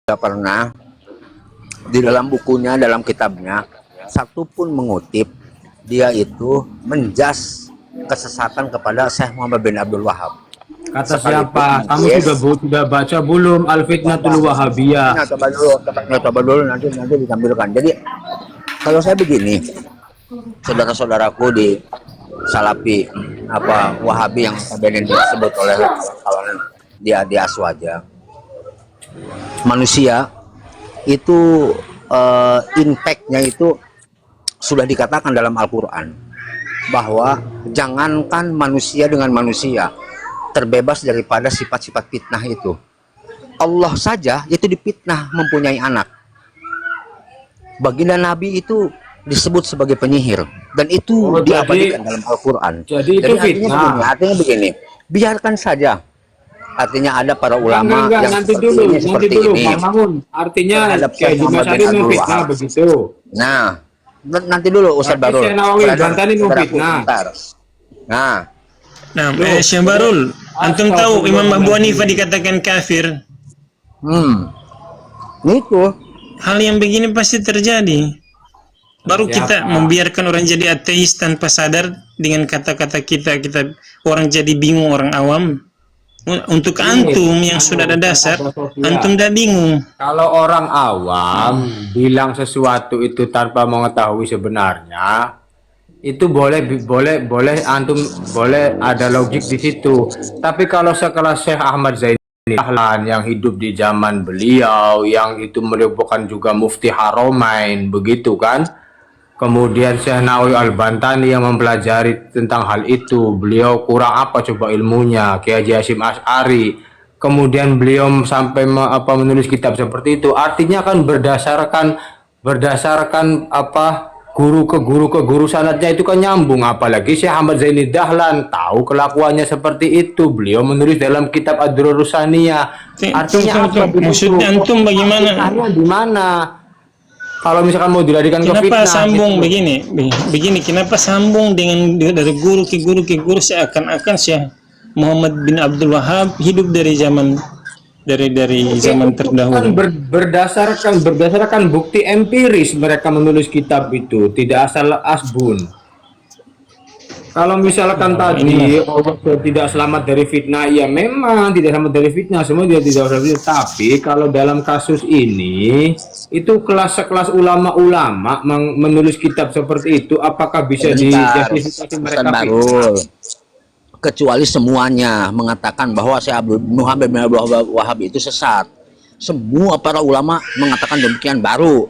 tidak pernah di dalam bukunya, dalam kitabnya, satupun mengutip dia itu menjas kesesatan kepada Syekh Muhammad bin Abdul Wahab. Kata siapa? Kamu sudah baca belum Al-Fitnatul Wahabiyah? Coba dulu nanti ditampilkan. Jadi kalau saya begini, saudara-saudaraku di Salafi Wahabi yang sebenarnya disebut oleh kalangan di Aswaja, manusia itu impact-nya itu sudah dikatakan dalam Al-Quran bahwa jangankan manusia dengan manusia terbebas daripada sifat-sifat fitnah itu. Allah saja itu dipitnah mempunyai anak. Baginda Nabi itu disebut sebagai penyihir dan itu diabadikan dalam Al-Quran. Jadi itu fitnah. Artinya begini, biarkan saja. Artinya ada para ulama yang nanti seperti ini. Artinya kayak Dimas Ari memfitnah begitu. Nah, nanti dulu Ustaz Barul. Nah, Syekh Barul, antum tahu Imam Abu Hanifah dikatakan kafir? Itu hal yang begini pasti terjadi. Baru kita membiarkan orang jadi ateis tanpa sadar dengan kata-kata kita orang jadi bingung, orang awam. Untuk antum yang sudah ada dasar, antum dah bingung. Kalau orang awam bilang sesuatu itu tanpa mengetahui sebenarnya, itu boleh antum boleh ada logik di situ. Tapi kalau sekelas Syekh Ahmad Zaini Dahlan yang hidup di zaman beliau, yang itu merupakan juga mufti Haromain, begitu kan? Kemudian Syekh Nawawi Al-Bantani yang mempelajari tentang hal itu, beliau kurang apa coba ilmunya, Kiai Haji Hasyim Asy'ari. Kemudian beliau sampai menulis kitab seperti itu. Artinya kan berdasarkan guru ke guru sanadnya itu kan nyambung. Apalagi Syekh Ahmad Zaini Dahlan tahu kelakuannya seperti itu, beliau menulis dalam kitab Ad-Durrus Saniyah. Artinya apa? Maksudnya antum bagaimana? Di mana? Kalau misalkan mau dilarikan ke fitnah, kenapa sambung gitu. begini kenapa sambung dengan dari guru ke guru seakan-akan Syekh Muhammad bin Abdul Wahab hidup dari zaman terdahulu. Berdasarkan bukti empiris mereka menulis kitab itu, tidak asal asbun. Kalau misalkan tadi tidak selamat dari fitnah, ya memang tidak selamat dari fitnah, semua dia tidak selamat. Tapi kalau dalam kasus ini, itu sekelas ulama-ulama menulis kitab seperti itu, apakah bisa dijustifikasi mereka fitnah? Kecuali semuanya mengatakan bahwa Syekh Muhammad bin Abdul Wahab itu sesat. Semua para ulama mengatakan demikian baru.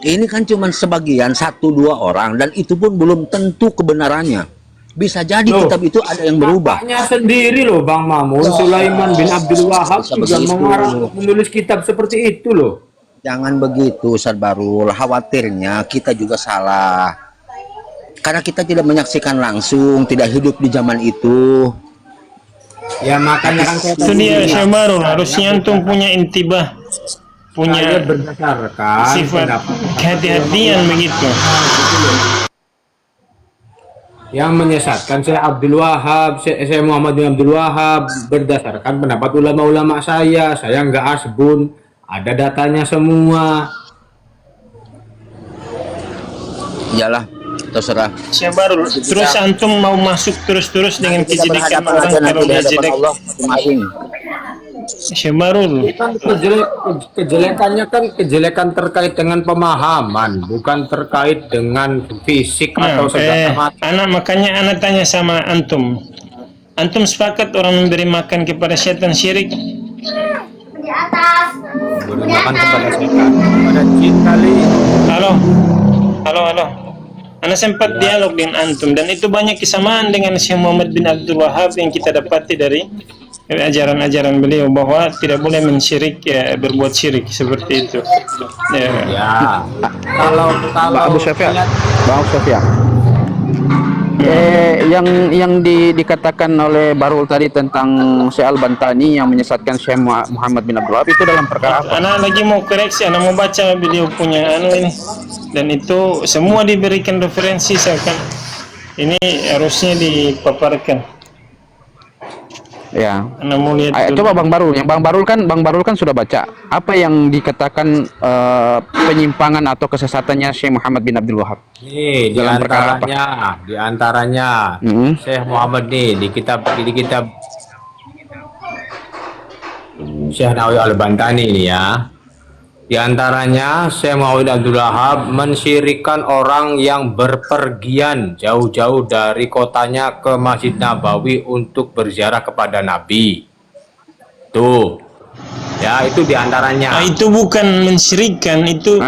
Ini kan cuma sebagian 1-2 orang dan itu pun belum tentu kebenarannya. Bisa jadi kitab itu ada yang berubah. Bapaknya sendiri loh Bang Mamun, Sulaiman bin Abdul Wahab juga mengarang menulis kitab seperti itu loh. Jangan begitu Ustaz Barul, khawatirnya kita juga salah. Karena kita tidak menyaksikan langsung, tidak hidup di zaman itu. Ya makanya kan itu dia Syekh Barul, harusnya antum punya intibah, punya berdasarkan sifat kehati-hatian begitu. Yang menyesatkan Syekh Abdul Wahab, Syekh Muhammad bin Abdul Wahab berdasarkan pendapat ulama-ulama saya nggak asbun, ada datanya semua. Iyalah, terserah. Syekh Barul, terus antum mau masuk terus dengan kejelekan orang kalau dia jelek? Syekh Barul, Kan kejelekannya kan kejelekan terkait dengan pemahaman, bukan terkait dengan fisik atau segala macam. Makanya anak tanya sama antum. Antum sepakat orang memberi makan kepada setan syirik? Memberi makan kepada setan, kepada jin kali. Halo. Anak sempat dialog dengan antum dan itu banyak kesamaan dengan Syekh Muhammad bin Abdul Wahab yang kita dapati dari ajaran-ajaran beliau bahwa tidak boleh mensyirik, berbuat syirik seperti itu. Kalau Abu Syafiq, yang dikatakan oleh Barul tadi tentang Syekh Al-Bantani yang menyesatkan Syekh Muhammad bin Abdul Wahab itu dalam perkara apa? Anak lagi mau koreksi, anak mau baca beliau punya ini, dan itu semua diberikan referensi, seakan ini harusnya dipaparkan. Ya. Anda mau lihat dulu. Coba Bang Barul kan sudah baca apa yang dikatakan penyimpangan atau kesesatannya Syekh Muhammad bin Abdul Wahab. Nih, Dalam perkara apa? di antaranya Syekh Muhammad nih di kitab Syekh Nawawi Al-Bantani ini ya. Di antaranya Syekh Muhammad Abdul Wahab mensyirikkan orang yang berpergian jauh-jauh dari kotanya ke Masjid Nabawi untuk berziarah kepada Nabi. Tuh. Ya, itu di antaranya. Itu bukan mensyirikkan, itu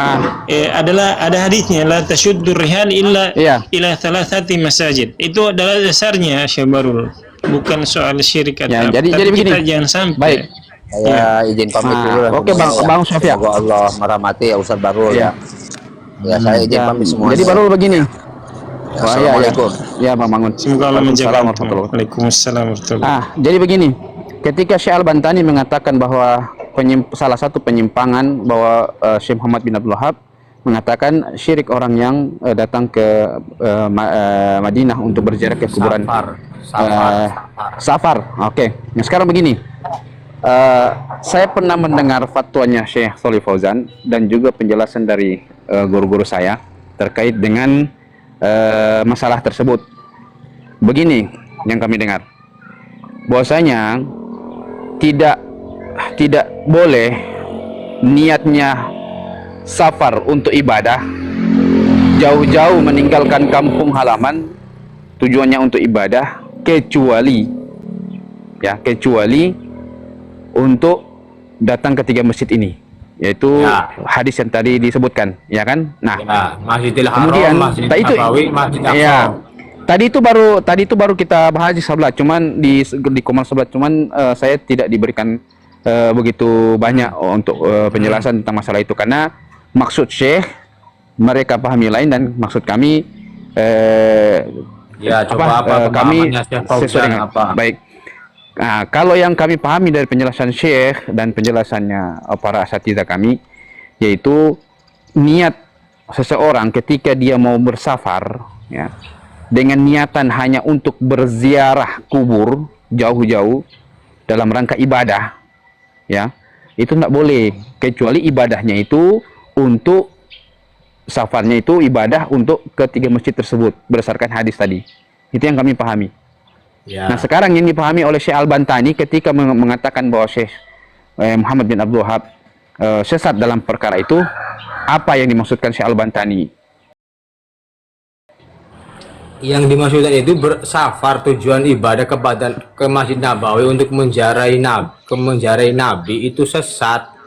adalah ada hadisnya, la tasyuddur rihal illa ila thalathati masajid. Itu adalah dasarnya Syekh Barul. Bukan soal syirik atau Ya, apa. jadi Tapi begini. kita jangan sampai. Baik. Saya izin pamit dulu lah. Oke, Bang Sofia. Semoga Allah merahmati ya Ustaz Barul ya. Ya, saya izin pamit semua. Jadi Barul begini. Assalamualaikum. Ya, Bang Mangun. Semoga Allah menjaga. Waalaikumsalam. Waalaikumsalam warahmatullahi. Jadi begini. Ketika Syekh Al-Bantani mengatakan bahwa salah satu penyimpangan bahwa Syekh Muhammad bin Abdul Wahab mengatakan syirik orang yang datang ke Madinah untuk berziarah ke kuburan Safar. Oke. Nah, sekarang begini. Saya pernah mendengar fatwanya Syekh Shalih Fauzan dan juga penjelasan dari guru-guru saya terkait dengan masalah tersebut. Begini yang kami dengar. Bahwasanya tidak boleh niatnya safar untuk ibadah, jauh-jauh meninggalkan kampung halaman tujuannya untuk ibadah, kecuali untuk datang ke 3 masjid ini, yaitu hadis yang tadi disebutkan, ya kan? Nah, Masjidil Haram, kemudian Masjid itu Nabawi, Masjid Aqsa. ya, tadi itu baru kita bahas di sebelah, cuman di Komar sebelah, cuman saya tidak diberikan begitu banyak untuk penjelasan tentang masalah itu, karena maksud Syekh mereka pahami lain dan maksud kami kami sesuai dengan baik. Nah, kalau yang kami pahami dari penjelasan Syekh dan penjelasannya para asatidzah kami, yaitu niat seseorang ketika dia mau bersafar, ya, dengan niatan hanya untuk berziarah kubur jauh-jauh dalam rangka ibadah, ya, itu tidak boleh, kecuali ibadahnya itu untuk safarnya itu ibadah untuk ke 3 masjid tersebut berdasarkan hadis tadi. Itu yang kami pahami. Ya. Nah, sekarang yang dipahami oleh Syekh Al-Bantani ketika mengatakan bahwa Syekh Muhammad bin Abdul Wahab sesat dalam perkara itu, apa yang dimaksudkan Syekh Al-Bantani? Yang dimaksudkan itu bersafar tujuan ibadah ke Masjid Nabawi untuk menziarahi Nabi itu sesat.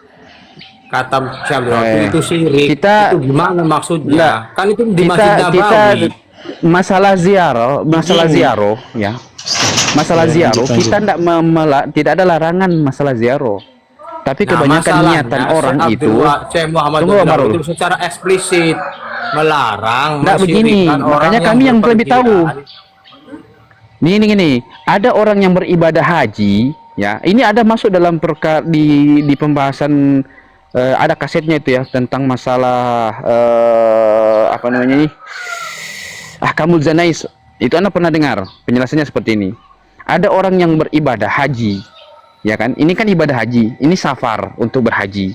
Kata Syekh Abdul Wahab itu syirik. Itu gimana maksudnya? Kan itu di Masjid Nabawi. Masalah ziarah ya. Masalah ziarah kita tidak ada larangan masalah ziarah. Tapi kebanyakan niatan orang itu Syekh Muhammad itu secara eksplisit melarang. Nggak begini, makanya kami yang lebih tahu. Ini ada orang yang beribadah haji, ya. Ini ada masuk dalam perkara di pembahasan ada kasetnya itu ya tentang masalah apa namanya ini? Ahkamul Zanais. Itu Anda pernah dengar penjelasannya seperti ini. Ada orang yang beribadah haji, ya kan? Ini kan ibadah haji, ini safar untuk berhaji.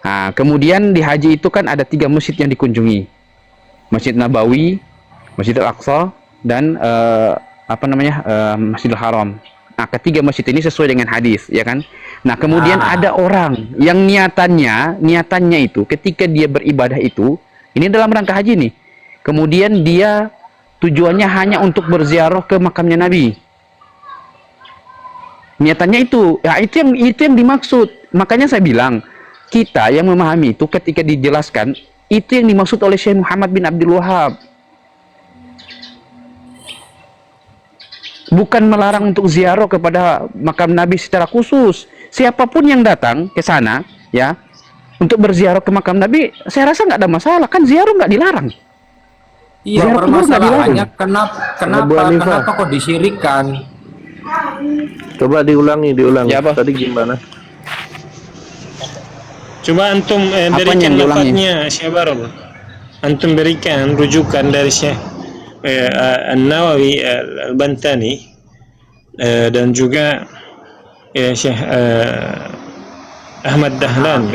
Nah, kemudian di haji itu kan ada 3 masjid yang dikunjungi, Masjid Nabawi, Masjidil Aqsa, dan Masjidil Haram. Nah, ketiga masjid ini sesuai dengan hadis, ya kan? Nah, kemudian ada orang yang niatannya itu ketika dia beribadah itu, ini dalam rangka haji nih. Kemudian dia tujuannya hanya untuk berziarah ke makamnya Nabi. Niatannya itu, ya itu yang dimaksud. Makanya saya bilang, kita yang memahami itu ketika dijelaskan, itu yang dimaksud oleh Syekh Muhammad bin Abdul Wahab. Bukan melarang untuk ziarah kepada makam Nabi secara khusus. Siapapun yang datang ke sana, ya, untuk berziarah ke makam Nabi, saya rasa nggak ada masalah. Kan ziarah nggak dilarang. Iya, permasalahannya kenapa kok disyirikan? Coba diulangi. Ya, Tadi gimana? Coba antum berikan lafadznya Syekh Barul. Antum berikan rujukan dari Syekh An-Nawawi Al-Bantani dan juga Syekh Ahmad Dahlan.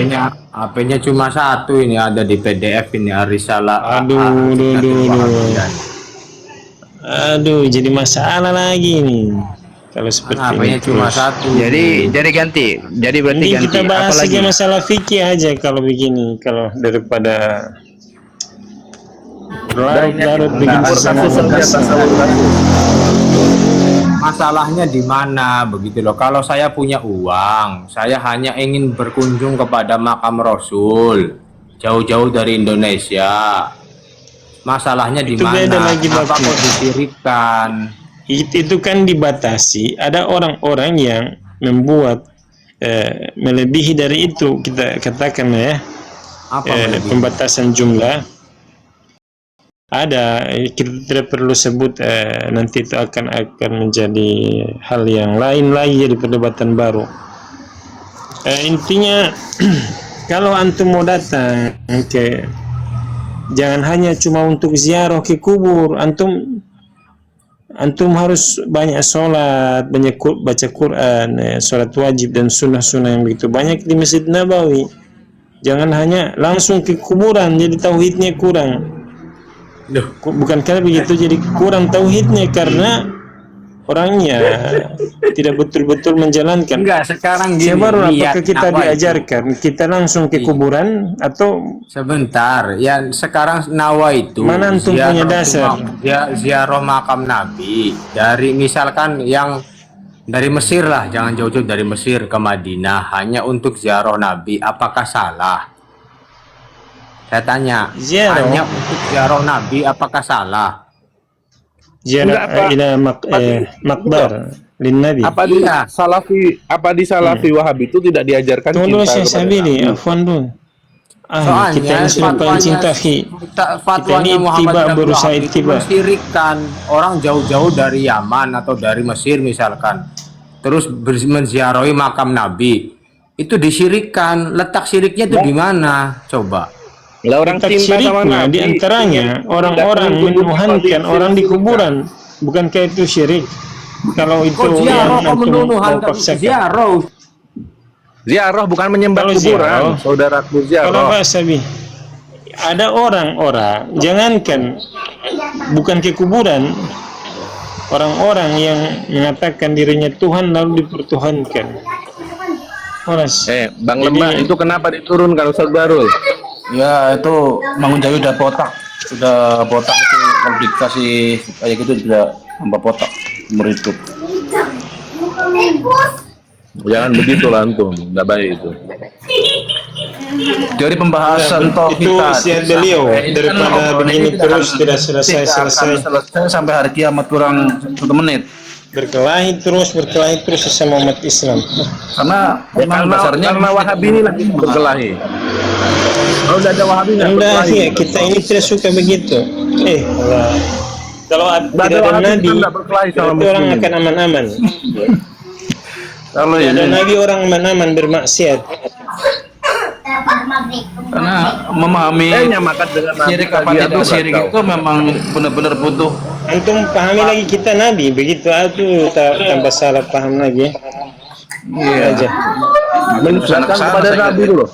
HP-nya cuma satu ini, ada di PDF ini, Arisalah. Aduh, jadi masalah lagi nih. Kalau seperti HP-nya ini cuma terus. satu. Jadi ganti. Jadi berarti Ini ganti. kita bahas Apalagi? saja masalah fikih aja kalau begini, kalau daripada larut-larut begitu sangat. Masalahnya di mana begitu loh. Kalau saya punya uang, saya hanya ingin berkunjung kepada makam Rasul, jauh-jauh dari Indonesia. Masalahnya di Itu beda mana? lagi, Kenapa Bapak. kok disirikkan? Itu kan dibatasi. Ada orang-orang yang membuat melebihi dari itu, kita katakan ya, Apa melebihi? pembatasan jumlah. Ada, kita tidak perlu sebut, nanti itu akan menjadi hal yang lain lagi, jadi perdebatan baru. Intinya kalau antum mau datang ke, jangan hanya cuma untuk ziarah ke kubur, antum harus banyak sholat, banyak baca Quran, sholat wajib dan sunnah-sunnah yang begitu banyak di Masjid Nabawi. Jangan hanya langsung ke kuburan, jadi tauhidnya kurang. Bukan karena begitu jadi kurang tauhidnya, karena orangnya tidak betul-betul menjalankan. Enggak, sekarang gini. Baru niat apakah kita apa itu? diajarkan kita langsung ke kuburan atau Sebentar, ya sekarang Nawa itu Mana antum punya dasar? Ziarah makam Nabi dari misalkan yang dari Mesir lah, jangan jauh-jauh dari Mesir ke Madinah hanya untuk ziarah Nabi, apakah salah? Saya tanya, Ziarah. hanya untuk ziarah Nabi apakah salah? ziarah ila makbar lin nabi? Apa di Iya. Salafi Salafi Wahabi itu tidak diajarkan Tunggu dulu cinta saya kepada sabili, Nabi? afwan dulu. Soalnya Kita ini sudah paling cinta khi. fatwanya Kita ini Muhammad ittiba bin Abdul berusaha Wahhab itu ittiba. mensyirikkan orang jauh-jauh dari Yaman atau dari Mesir misalkan, terus menziarahi makam Nabi, itu disyirikkan. Letak syiriknya itu di mana? Coba. Lah orang Letak cinta sama syiriknya Nabi. di antaranya orang-orang menuhankan orang di kuburan. Bukankah itu syirik? Kalau itu Kok ziarah, yang kok antum menuduhan mau paksakan. ziarah? Ziarah bukan menyembah Kalau kuburan, ziarah- saudaraku Kalau ziarah. bahasa ada orang-orang, jangankan bukan ke kuburan, orang-orang yang mengatakan dirinya Tuhan lalu dipertuhankan. Horas. Bang Lembah, itu kenapa diturunkan Ustaz Barul? Ya itu Mangun Jawi udah botak itu kalau dikasih kayak gitu juga tambah botak umur hidup. Jangan begitu lah antum, nggak baik itu. Dari pembahasan Itu kita usia beliau daripada begini terus tidak selesai sampai hari kiamat kurang 1 menit. berkelahi terus sesama umat Islam. Karena memang dasarnya Karena Wahabi ini lagi berkelahi. Kalau udah ada Wahabi nggak Anda berkelahi. ya, kita ini tidak suka begitu. Allah. Kalau tidak ada Wahabi nabi, kan nggak berkelahi sama berarti orang muslimin. akan aman-aman. kalau Tidak ada ini nabi orang aman-aman bermaksiat. karena memahami Nyamakan dengan Nabi syirik apa tadi, tidak aduh, syirik kacau. itu memang benar-benar butuh. Antum pahami lagi kita nabi, begitu itu tambah salah paham lagi. Iya aja. Menisbatkan Kesana-kesana kepada saya Nabi lihat. dulu.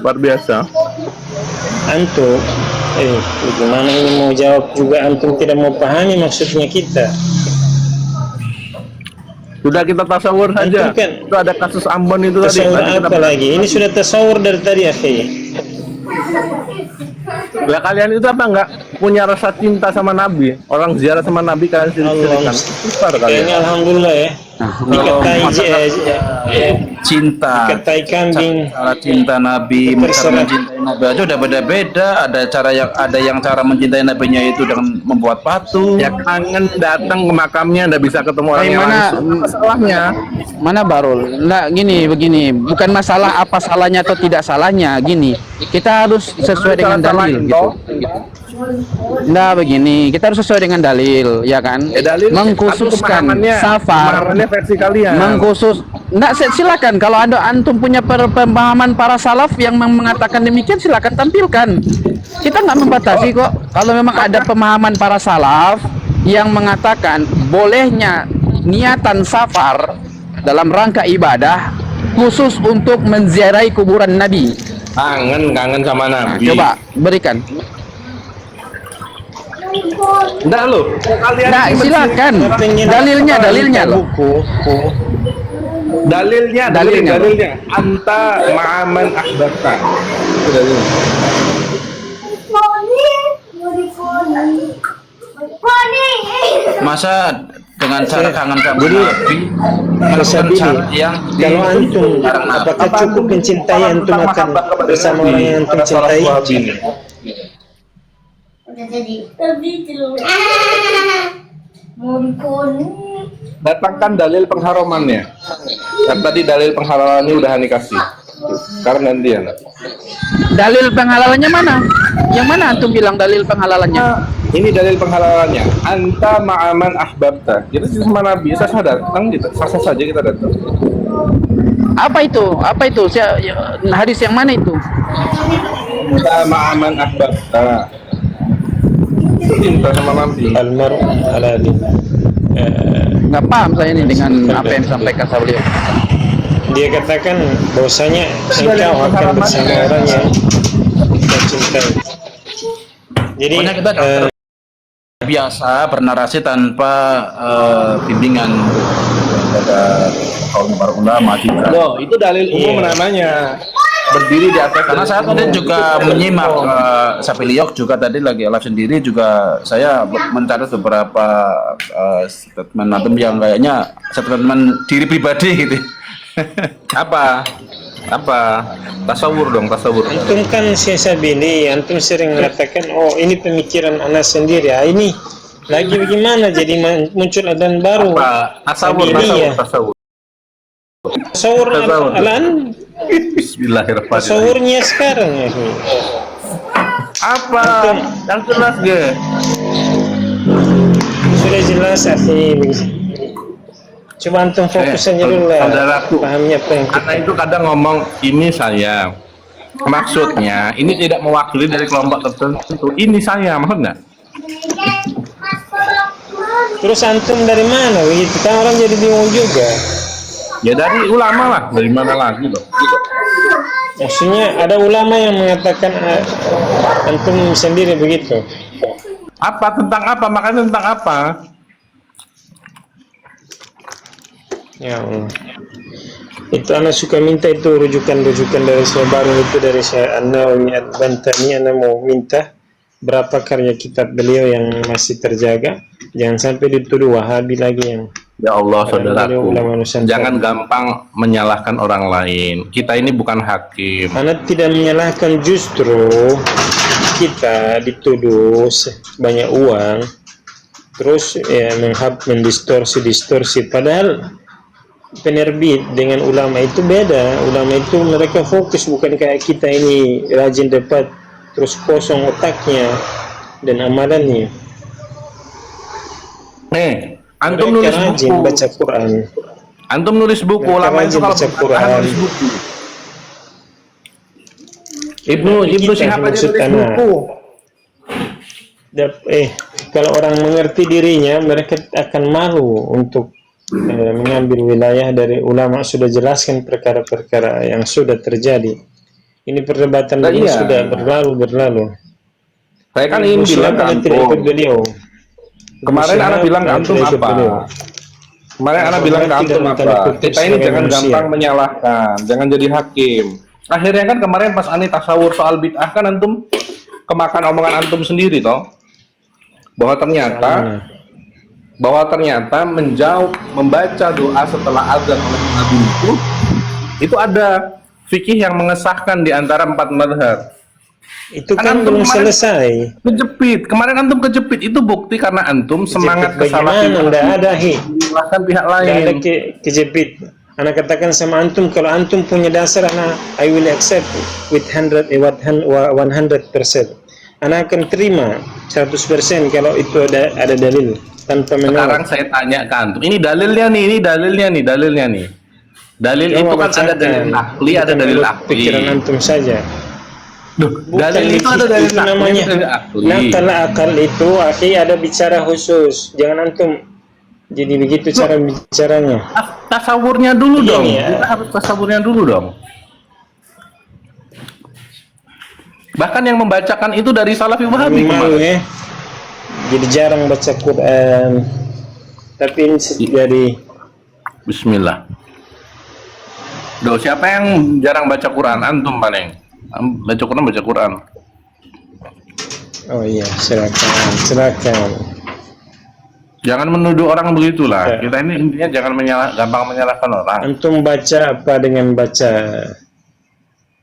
Luar biasa. Antum, gimana ini mau jawab juga antum tidak mau pahami maksudnya kita. Sudah kita tasawur saja. Antum kan Itu ada kasus Ambon itu tadi. tasawur Tadi kita- apa lagi? Ini sudah tasawur dari tadi, akhi. Ya kalian itu apa enggak punya rasa cinta sama Nabi? Orang ziarah sama Nabi kalian sirik-sirikan. Besar kalian. Kayaknya alhamdulillah ya. Dikatai Cinta, dikatai kambing. cara cinta Nabi, cara Terserah. mencintai Nabi aja udah beda-beda. Ada yang cara mencintai Nabinya itu dengan membuat patung. Ya kangen datang ke makamnya ndak bisa ketemu orangnya Mana langsung. Masalahnya mana Barul? Nah, begini, bukan masalah apa salahnya atau tidak salahnya, gini. Kita harus sesuai dengan dalil gitu. Nah, begini, kita harus sesuai dengan dalil, ya kan? dalil Mengkhususkan pemahamannya safar, versi kalian. silakan kalau antum punya pemahaman para salaf yang mengatakan demikian, silakan tampilkan. Kita nggak membatasi kok. Kalau memang ada pemahaman para salaf yang mengatakan bolehnya niatan safar dalam rangka ibadah khusus untuk menziarahi kuburan Nabi. Kangen sama Nabi. Coba berikan. Enggak lo. Kalian Nah, ini silakan. Dalilnya loh. Dalilnya. Anta ma'aman ahbabta. Itu dalilnya. Masa dengan cara kangen sama Nabi melakukan syarat yang Kalau antum, dilarang Nabi? apakah cukup mencintai antum akan bersama orang yang antum cintai? Udah jadi. Mau dikoni. Datangkan dalil pengharamannya. Dan tadi dalil penghalalannya udah Hani kasih. Sekarang gantian. Dalil penghalalannya mana? Yang mana antum bilang dalil penghalalannya? Ini dalil penghalalannya. Anta ma'aman ahbabta. Kita sama Nabi, sah datang kita. Sah saja kita datang. Apa itu? Hadis yang mana itu? Anta ma'aman ahbabta. Cinta sama Nabi. Almaru ala din. Nggak paham saya ini dengan apa yang disampaikan sama beliau. Dia katakan bahwasanya engkau akan bersama orang yang kita cintai. Jadi Pokoknya kita biasa bernarasi tanpa bimbingan pada kaum para ulama juga. Loh, itu dalil umum namanya. Berdiri di atas. Karena saya tadi juga menyimak Sapiliok juga tadi lagi live sendiri juga saya mencatat beberapa statement antum yang kayaknya statement diri pribadi gitu. Apa? Tasawur dong, tasawur. antum kan Syesabili, antum sering mengatakan, oh ini pemikiran anak sendiri. Ah, ini lagi bagaimana jadi muncul adan baru. Apa? Tasawur. Tasawur alan Bismillahirrahmanirrahim. tasawurnya sekarang ya. Apa? Yang jelas ge. Sudah jelas akhi. Coba antum fokus aja dulu lah. Saudaraku, Pahamnya apa yang karena itu kadang ngomong ini saya. Maksudnya ini tidak mewakili dari kelompok tertentu. Ini saya, maksudnya. terus antum dari mana begitu kan orang jadi bingung juga. Ya dari ulama lah, dari mana lagi loh. Maksudnya ada ulama yang mengatakan antum sendiri begitu. Apa tentang apa? Makanya tentang apa? Ya Allah. Itu anak suka minta itu rujukan-rujukan dari saya baru itu dari saya An-Nawawi Al-Bantani. Anak mau minta berapa karya kitab beliau yang masih terjaga. Jangan sampai dituduh Wahabi lagi yang. Ya Allah, Karena beliau ulama saudaraku, Nusantara. jangan gampang menyalahkan orang lain. Kita ini bukan hakim. Anak tidak menyalahkan, justru kita dituduh banyak uang, terus ya mendistorsi. Padahal penerbit dengan ulama itu beda. Ulama itu mereka fokus, bukan kayak kita ini rajin dapat terus kosong otaknya dan amalannya. Antum Mereka nulis rajin buku. baca Quran. Antum nulis buku. Mereka Ulama itu rajin kalau baca bertahan Quran. nulis buku. Ibnu Kita Syihab aja maksud nulis anak. buku. Kalau orang mengerti dirinya, mereka akan malu untuk mengambil wilayah dari ulama. Sudah jelaskan perkara-perkara yang sudah terjadi. Ini perdebatan Nah, ini iya. sudah berlalu. Saya kan ingin bilang ke tidak ikut antum. beliau. Kemarin Muslim anak bilang ke tidak antum ikut apa? beliau. Kemarin anak bilang ke antum Tidak apa? ikut Kita ini sebagai jangan manusia. gampang menyalahkan, jangan jadi hakim. Akhirnya kan kemarin pas Ani tasawur soal bid'ah kan antum kemakan omongan antum sendiri toh. Bahwa ternyata menjawab membaca doa setelah azan oleh Nabi itu ada fikih yang mengesahkan di antara 4 mazhab. Itu Kan kan antum belum kemarin- selesai. Kemarin antum kejepit itu bukti karena antum semangat Bagaimana? Tidak ada menyalahkan pihak Tidak lain. ada kejepit. Anak katakan sama antum, kalau antum punya dasar, anak I will accept with 100%. Anak akan terima 100% kalau itu ada dalil tanpa Sekarang menolak. saya tanya ke antum, ini dalilnya nih. Dalil Coba itu kan ada bacakan. dalil akli, ada Bukan dalil menurut akli. pikiran antum saja. Dalil itu ada dalil itu akli, namanya ada dalil akli. nakal akal itu akhi ada bicara khusus. Jangan antum Jadi begitu cara bicaranya. Tasawurnya dulu dong. Iya. Kita harus tasawurnya dulu dong. Bahkan yang membacakan itu dari Salafi Wahabi Malu kemarin. ya. Jadi jarang baca Quran. Tapi ini jadi Bismillah. Doh, siapa yang jarang baca Quran? Antum paling. Baca Quran. oh iya, silakan. Jangan menuduh orang begitulah. Ya. Kita ini intinya jangan gampang menyalahkan orang. Antum baca apa dengan baca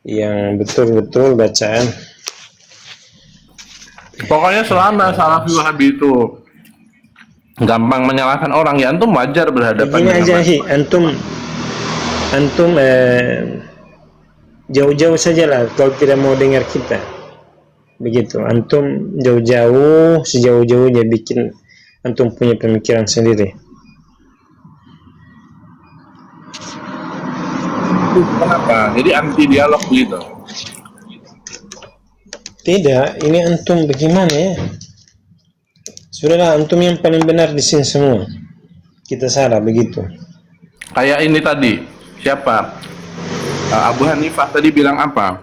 yang betul-betul bacaan. Pokoknya selama Salafi Wahabi itu gampang menyalahkan orang, ya antum wajar berhadapan Begini dengan aja, Hi. Antum jauh-jauh sajalah kalau tidak mau dengar kita. Begitu. Antum jauh-jauh, sejauh-jauhnya bikin antum punya pemikiran sendiri. Kenapa? Jadi anti dialog gitu. Tidak, ini antum bagaimana ya? Sudahlah, antum yang paling benar di sini semua. Kita salah begitu. Kayak ini tadi, siapa? Abu Hanifah tadi bilang apa?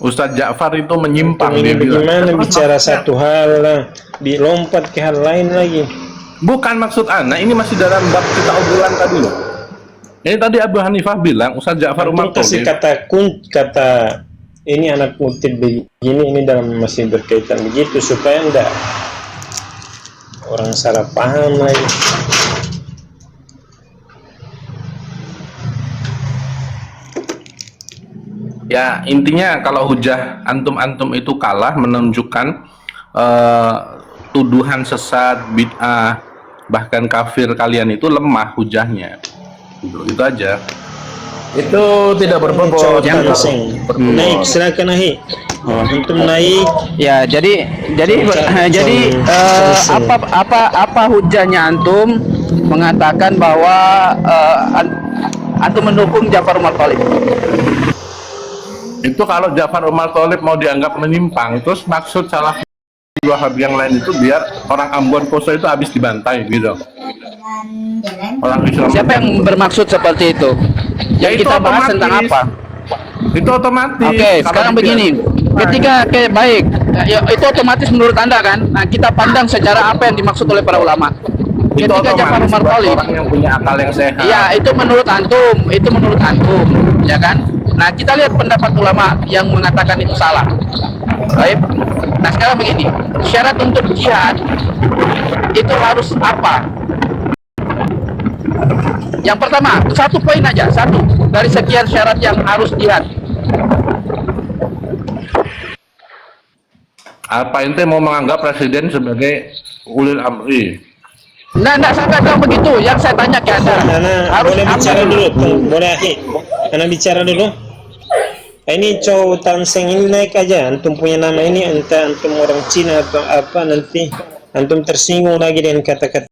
Ustadz Ja'far itu menyimpang, Antum dia ini bilang. bagaimana Terus bicara maksudnya, satu hal lah, lompat ke hal lain lagi. bukan maksud ana, ini masih dalam bab kita obrolan tadi loh. Ini tadi Abu Hanifah bilang Ustadz Ja'far Antum Umar kasih Tholib. kata ini anak kutip begini, ini dalam masih berkaitan begitu supaya enggak orang salah paham lagi. Ya intinya kalau hujah antum-antum itu kalah menunjukkan tuduhan sesat, bid'ah, bahkan kafir kalian itu lemah hujahnya. Itu aja. Itu tidak berbobot. Naik, silakan naik. Antum naik. Ya, jadi apa hujahnya antum mengatakan bahwa antum mendukung Ja'far Umar Tholib? Itu kalau Ja'far Umar Tholib mau dianggap menyimpang, terus maksud Salafi Wahabi yang lain itu biar orang Ambon Poso itu habis dibantai gitu. Orang Islam. Siapa yang bermaksud seperti itu? Ya, Yang itu kita bahas otomatis. tentang apa? Itu otomatis. Oke, Kalau sekarang dibilang- begini. Ketika baik, ya, itu otomatis menurut Anda kan? Nah, kita pandang secara apa yang dimaksud oleh para ulama. itu Ketika Ja'far otomatis Umar buat Tholib, orang yang punya akal yang sehat. ya itu menurut antum, ya kan? Nah, kita lihat pendapat ulama yang mengatakan itu salah. Baik. Nah, sekarang begini, syarat untuk jihad itu harus apa? Yang pertama, satu poin aja, satu dari sekian syarat yang harus jihad. Apa ente mau menganggap presiden sebagai ulil amri? Nah, saya nggak tahu begitu. Yang saya tanya ke Anda, harus Boleh apa bicara dulu? dulu, boleh Hi. Anda bicara dulu. Ini Chow Tan Seng ini naik aja. Antum punya nama ini, entah antum orang Cina atau apa, nanti antum tersinggung lagi dengan kata-kata